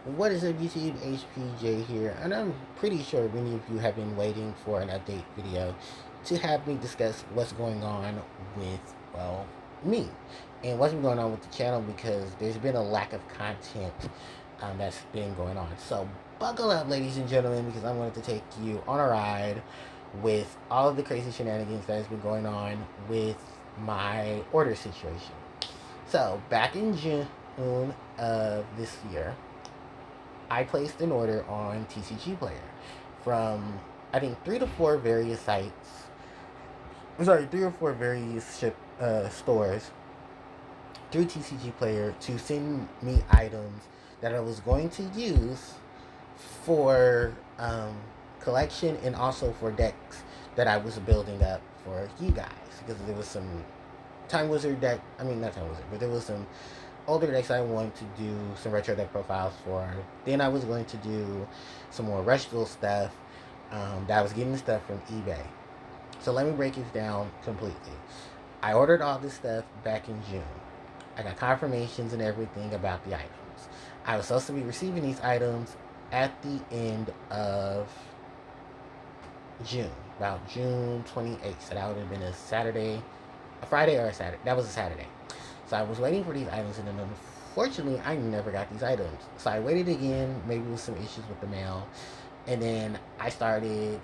What is up, YouTube? HPJ here, and I'm pretty sure many of you have been waiting for an update video to have me discuss what's going on with, well, me and what's been going on with the channel because there's been a lack of content that's been going on. So, buckle up, ladies and gentlemen, because I'm going to take you on a ride with all of the crazy shenanigans that has been going on with my order situation. So, back in June of this year, I placed an order on TCG Player from I think three to four various sites. I'm sorry, three or four various stores through TCG Player to send me items that I was going to use for collection and also for decks that I was building up for you guys because there was some Time Wizard deck. I mean, not Time Wizard, but there was some older decks I wanted to do some retro deck profiles for. Then I was going to do some more Rush Duel stuff. That I was getting the stuff from eBay. So let me break it down completely. I ordered all this stuff back in June. I got confirmations and everything about the items. I was supposed to be receiving these items at the end of June, about June 28th. So that would have been a Saturday, a Friday or a Saturday. That was a Saturday. So I was waiting for these items, and then unfortunately, I never got these items. So I waited again, maybe with some issues with the mail, and then I started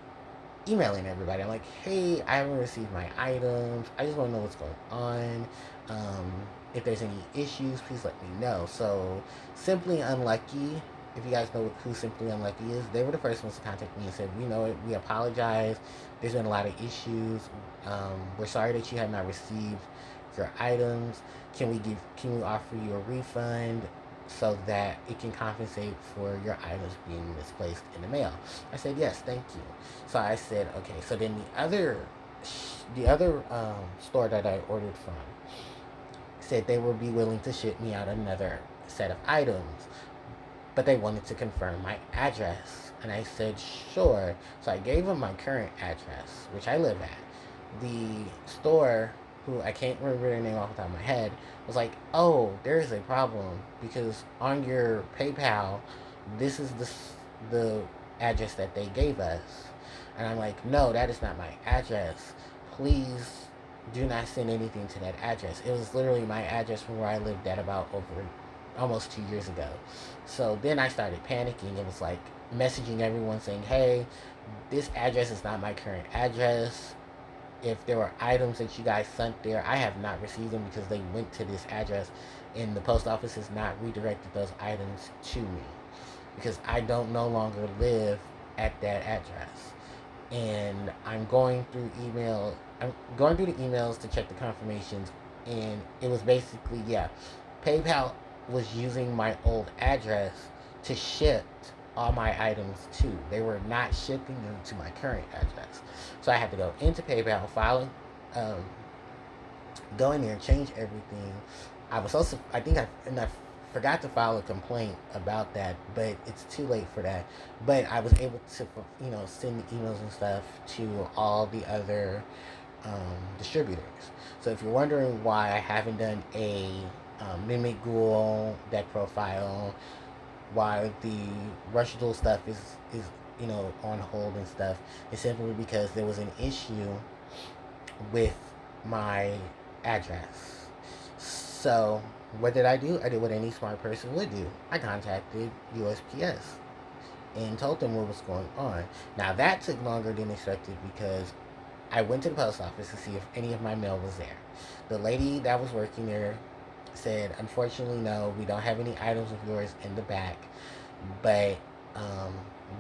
emailing everybody. I'm like, hey, I haven't received my items. I just want to know what's going on. Um, if there's any issues, please let me know. So, Simply Unlucky, if you guys know who Simply Unlucky is, they were the first ones to contact me and said, we know it, we apologize. There's been a lot of issues. We're sorry that you have not received your items. Can we offer you a refund so that it can compensate for your items being misplaced in the mail? I said, yes, thank you. So I said, okay. So then the other store that I ordered from said they would be willing to ship me out another set of items, but they wanted to confirm my address. And I said, sure. So I gave them my current address, which I live at. The store, who I can't remember their name off the top of my head, was like, oh, there is a problem because on your PayPal, this is the address that they gave us. And I'm like, no, that is not my address. Please do not send anything to that address. It was literally my address from where I lived at about over almost 2 years ago. So then I started panicking. It was like messaging everyone saying, hey, this address is not my current address. If there were items that you guys sent there, I have not received them because they went to this address and the post office has not redirected those items to me because I don't no longer live at that address. And I'm going through the emails to check the confirmations, and it was basically, yeah, PayPal was using my old address to ship all my items to. They were not shipping them to my current address. So I had to go into PayPal, um, go in there, change everything. I think I forgot to file a complaint about that, but it's too late for that. But I was able to, send the emails and stuff to all the other distributors. So if you're wondering why I haven't done a Mimic Ghoul deck profile, why the Rush Duel stuff is on hold and stuff, it's simply because there was an issue with my address. So what did I do? I did what any smart person would do. I contacted USPS and told them what was going on. Now that took longer than expected because I went to the post office to see if any of my mail was there. The lady that was working there said, unfortunately, no, we don't have any items of yours in the back, but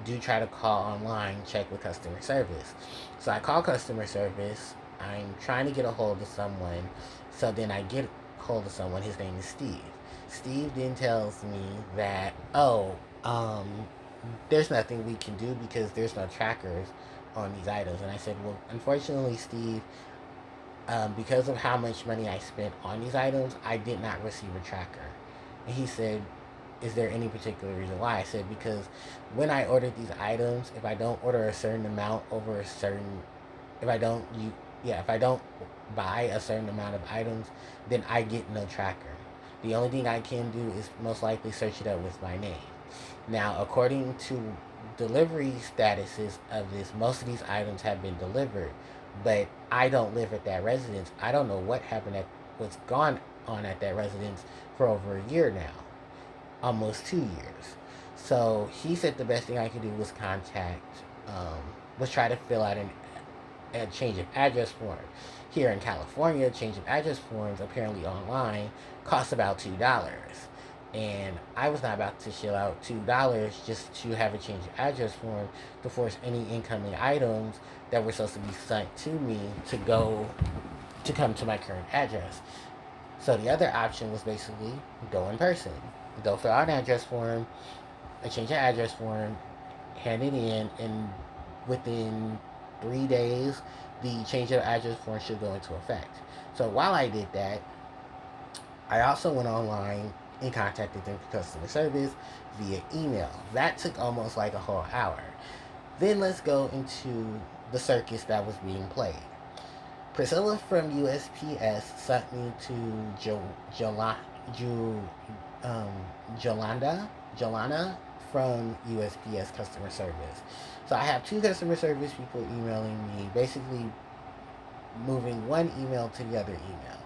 do try to call online, check with customer service. So I call customer service. I'm trying to get a hold of someone. So then I get hold of someone. His name is Steve. Steve then tells me that, oh, there's nothing we can do because there's no trackers on these items. And I said, well, unfortunately, Steve, because of how much money I spent on these items, I did not receive a tracker. And he said, is there any particular reason why? I said, because when I ordered these items, if I don't order a certain amount over a certain, if I don't, if I don't buy a certain amount of items, then I get no tracker. The only thing I can do is most likely search it up with my name. Now, according to delivery statuses of this, most of these items have been delivered, but I don't live at that residence. I don't know what's gone on at that residence for over a year now, almost 2 years. So he said the best thing I could do was um, try to fill out a change of address form. Here in California, change of address forms apparently online cost about $2. And I was not about to shell out $2 just to have a change of address form to force any incoming items that were supposed to be sent to me to come to my current address. So the other option was basically go in person. Go fill out an address form, a change of address form, hand it in, and within 3 days, the change of address form should go into effect. So while I did that, I also went online and contacted them for customer service via email. That took almost like a whole hour. Then let's go into the circus that was being played. Priscilla from USPS sent me to jo- um, Jolana from USPS customer service. So I have two customer service people emailing me, basically moving one email to the other email.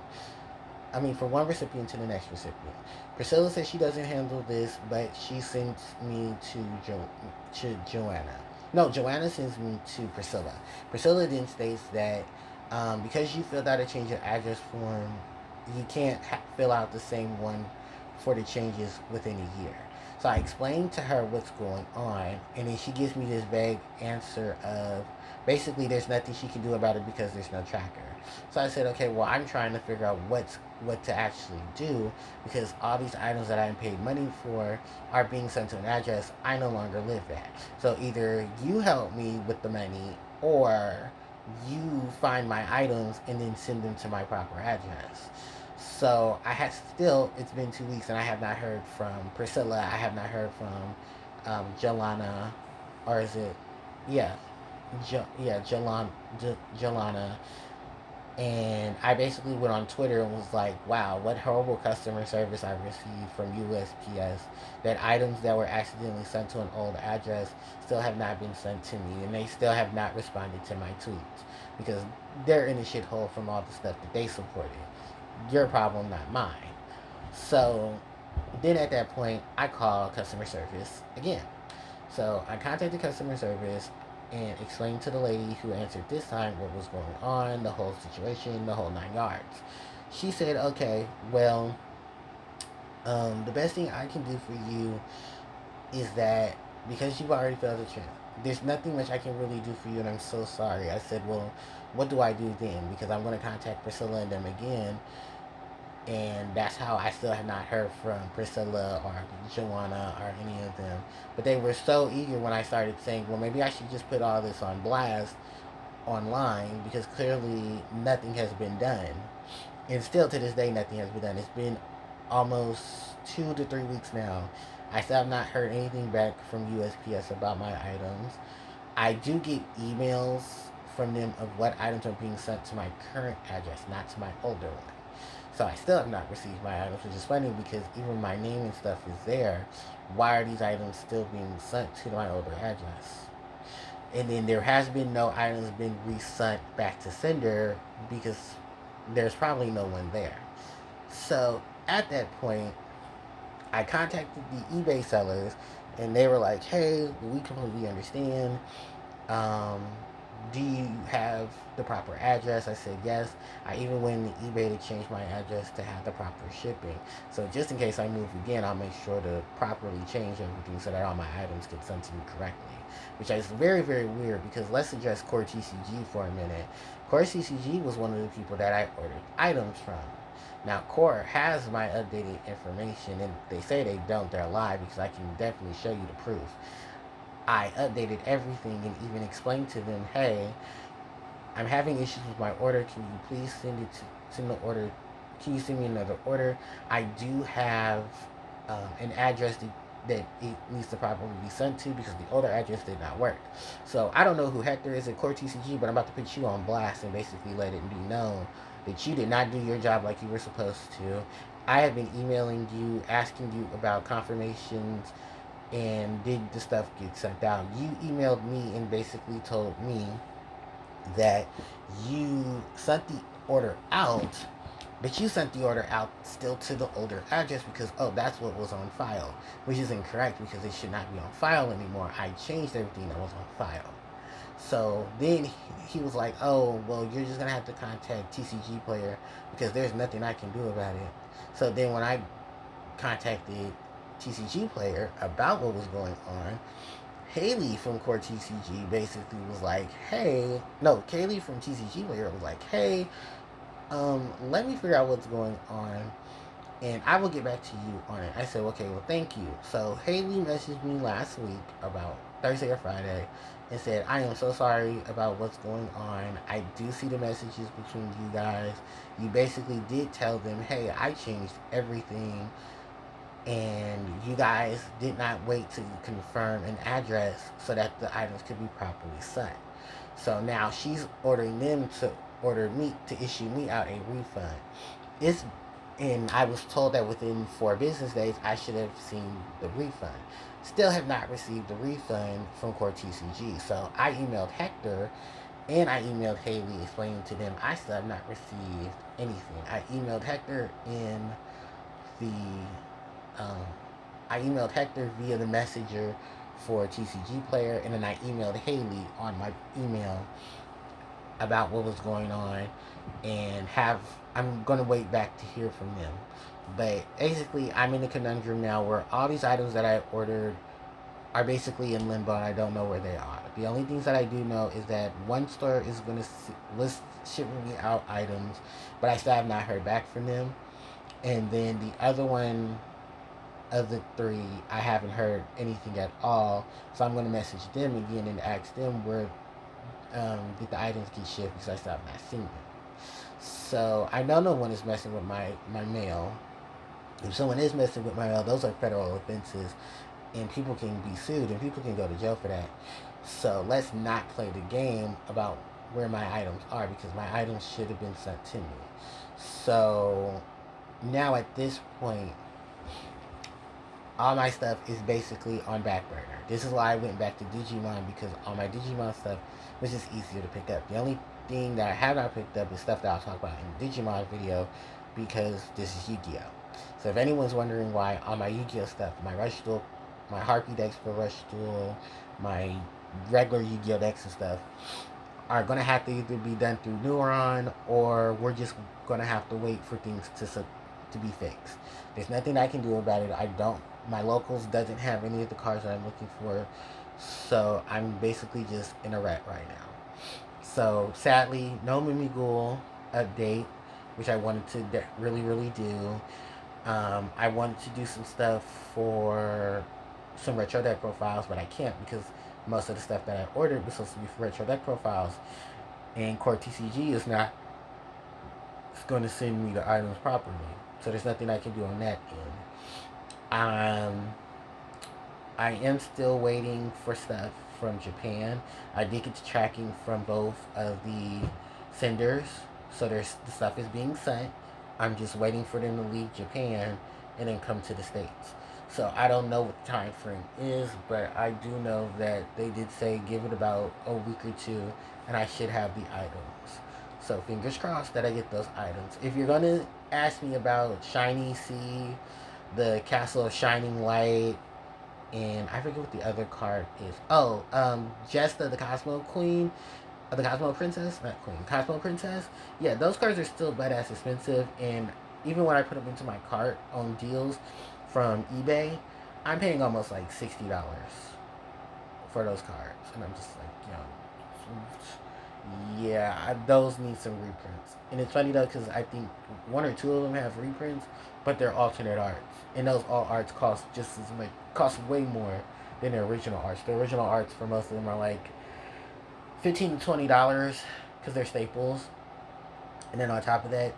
I mean, from one recipient to the next recipient. Priscilla says she doesn't handle this, but she sends me to Joanna. No, Joanna sends me to Priscilla. Priscilla then states that because you filled out a change of address form, you can't fill out the same one for the changes within a year. So I explained to her what's going on, and then she gives me this vague answer of basically there's nothing she can do about it because there's no tracker. So I said, okay, well, I'm trying to figure out what to actually do because all these items that I paid money for are being sent to an address I no longer live at. So either you help me with the money or you find my items and then send them to my proper address. So it's been 2 weeks and I have not heard from Priscilla. I have not heard from Jelana, or is it, yeah, Jelana. And I basically went on Twitter and was like, wow, what horrible customer service I received from USPS. That items that were accidentally sent to an old address still have not been sent to me. And they still have not responded to my tweets. Because they're in a shithole from all the stuff that they supported. Your problem, not mine. So then at that point, I called customer service again. So I contacted customer service and explained to the lady who answered this time what was going on, the whole situation, the whole 9 yards. She said, okay, well, the best thing I can do for you is that because you've already failed the trip, there's nothing much I can really do for you, and I'm so sorry. I said, well, what do I do then? Because I'm going to contact Priscilla and them again, and that's how I still have not heard from Priscilla or Joanna or any of them. But they were so eager when I started saying, well, maybe I should just put all this on blast online because clearly nothing has been done. And still to this day, nothing has been done. It's been almost 2 to 3 weeks now. I still have not heard anything back from USPS about my items. I do get emails from them of what items are being sent to my current address, not to my older one. So I still have not received my items, which is funny because even my name and stuff is there. Why are these items still being sent to my older address? And then there has been no items been resent back to sender because there's probably no one there. So at that point, I contacted the eBay sellers and they were like, hey, we completely understand. Um, do you have the proper address? I said yes. I even went to eBay to change my address to have the proper shipping. So just in case I move again, I'll make sure to properly change everything so that all my items get sent to me correctly. Which is very, very weird because let's address Core TCG for a minute. Core TCG was one of the people that I ordered items from. Now, Core has my updated information, and they say they don't. They're lying because I can definitely show you the proof. I updated everything and even explained to them, hey, I'm having issues with my order. Can you please send the order? Can you send me another order? I do have an address that it needs to properly be sent to because the older address did not work. So I don't know who Hector is at Core TCG, but I'm about to put you on blast and basically let it be known that you did not do your job like you were supposed to. I have been emailing you, asking you about confirmations and did the stuff get sent out? You emailed me and basically told me that you sent the order out, but you sent the order out still to the older address because, oh, that's what was on file, which is incorrect because it should not be on file anymore. I changed everything that was on file. So then he was like, oh, well, you're just going to have to contact TCG Player because there's nothing I can do about it. So then when I contacted TCG Player about what was going on, Haley from Core TCG basically was like, hey, no, Kaylee from TCG Player was like, hey, let me figure out what's going on and I will get back to you on it. I said, okay, well, thank you. So Haley messaged me last week about Thursday or Friday and said, I am so sorry about what's going on. I do see the messages between you guys. You basically did tell them, hey, I changed everything and you guys did not wait to confirm an address so that the items could be properly sent. So now she's ordering them to order me to issue me out a refund. It's and I was told that within 4 business days I should have seen the refund. Still have not received the refund from Core TCG. So I emailed Hector and I emailed Haley explaining to them I still have not received anything. The um, I emailed Hector via the messenger for TCG Player, and then I emailed Haley on my email about what was going on, and I'm gonna wait back to hear from them. But basically, I'm in a conundrum now where all these items that I ordered are basically in limbo, and I don't know where they are. The only things that I do know is that one store is gonna list shipping me out items, but I still have not heard back from them. And then the other one of the three, I haven't heard anything at all. So I'm going to message them again and ask them where did the items get shipped because I still have not seen them. So I know no one is messing with my mail. If someone is messing with my mail, those are federal offenses and people can be sued and people can go to jail for that. So let's not play the game about where my items are because my items should have been sent to me. So now at this point, all my stuff is basically on back burner. This is why I went back to Digimon because all my Digimon stuff was just easier to pick up. The only thing that I have not picked up is stuff that I'll talk about in the Digimon video because this is Yu-Gi-Oh! So if anyone's wondering why all my Yu-Gi-Oh! Stuff, my Rush Duel, my Harpie decks for Rush Duel, my regular Yu-Gi-Oh! Decks and stuff, are going to have to either be done through Neuron or we're just going to have to wait for things to be fixed. There's nothing I can do about it. My locals doesn't have any of the cards that I'm looking for. So I'm basically just in a rut right now. So sadly, no Mimighoul update, which I wanted to really, really do. I wanted to do some stuff for some retro deck profiles, but I can't because most of the stuff that I ordered was supposed to be for retro deck profiles. And Core TCG is not going to send me the items properly. So there's nothing I can do on that end. I am still waiting for stuff from Japan. I did get the tracking from both of the senders. So the stuff is being sent. I'm just waiting for them to leave Japan and then come to the States. So I don't know what the time frame is, but I do know that they did say give it about a week or two and I should have the items. So fingers crossed that I get those items. If you're going to ask me about Shiny Sea, the Castle of Shining Light, and I forget what the other card is. Oh, Jesta, the Cosmo Queen, the Cosmo Princess, not Queen, Cosmo Princess. Yeah, those cards are still badass expensive, and even when I put them into my cart on deals from eBay, I'm paying almost like $60 for those cards, and I'm just like, yeah, those need some reprints. And it's funny though, because I think one or two of them have reprints, but they're alternate arts, and those all arts cost just as much, cost way more than the original arts. The original arts for most of them are like $15 to $20 because they're staples, and then on top of that,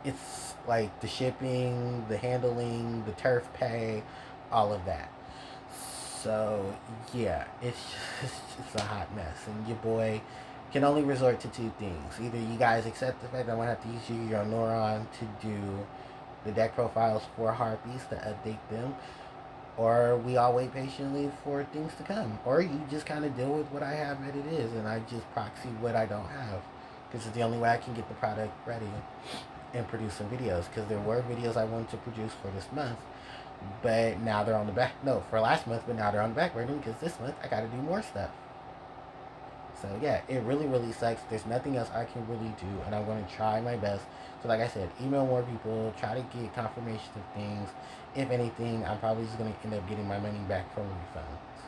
it's like the shipping, the handling, the turf pay, all of that. So yeah, it's a hot mess, and your boy can only resort to two things. Either you guys accept the fact that I'm going to have to use your Neuron to do the deck profiles for Harpies to update them, or we all wait patiently for things to come, or you just kind of deal with what I have that it is, and I just proxy what I don't have, because it's the only way I can get the product ready and produce some videos. Because there were videos I wanted to produce for this month, but now they're on the back. No, for last month, but now they're on the back burner because this month I got to do more stuff. So yeah, it really, really sucks. There's nothing else I can really do, and I'm going to try my best. So like I said, email more people, try to get confirmation of things. If anything, I'm probably just going to end up getting my money back from refunds,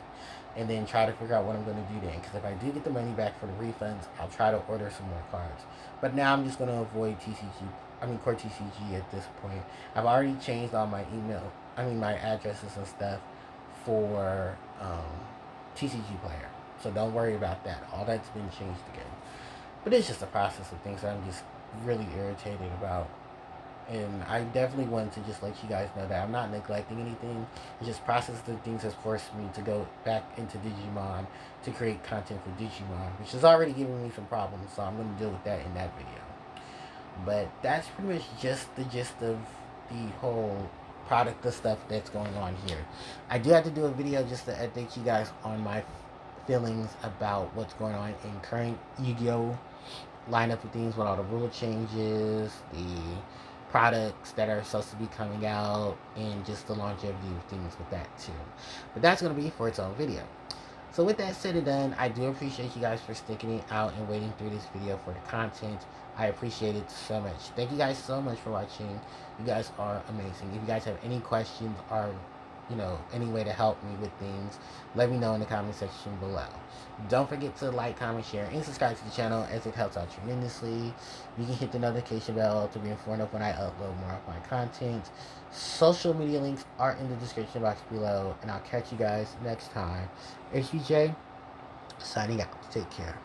and then try to figure out what I'm going to do then. Because if I do get the money back for the refunds, I'll try to order some more cards. But now I'm just going to avoid core TCG at this point. I've already changed all my my addresses and stuff for TCG Player. So don't worry about that. All that's been changed again. But it's just a process of things that I'm just really irritated about. And I definitely wanted to just let you guys know that I'm not neglecting anything. It's just process of things has forced me to go back into Digimon to create content for Digimon, which is already giving me some problems. So I'm going to deal with that in that video. But that's pretty much just the gist of the whole product of stuff that's going on here. I do have to do a video just to update you guys on my feelings about what's going on in current Yu-Gi-Oh lineup of things with all the rule changes, the products that are supposed to be coming out, and just the longevity of things with that too. But that's going to be for its own video. So with that said and done, I do appreciate you guys for sticking it out and waiting through this video for the content. I appreciate it so much. Thank you guys so much for watching. You guys are amazing. If you guys have any questions or any way to help me with things, let me know in the comment section below. Don't forget to like, comment, share, and subscribe to the channel, as it helps out tremendously. You can hit the notification bell to be informed of when I upload more of my content. Social media links are in the description box below, and I'll catch you guys next time. HBJ, signing out. Take care.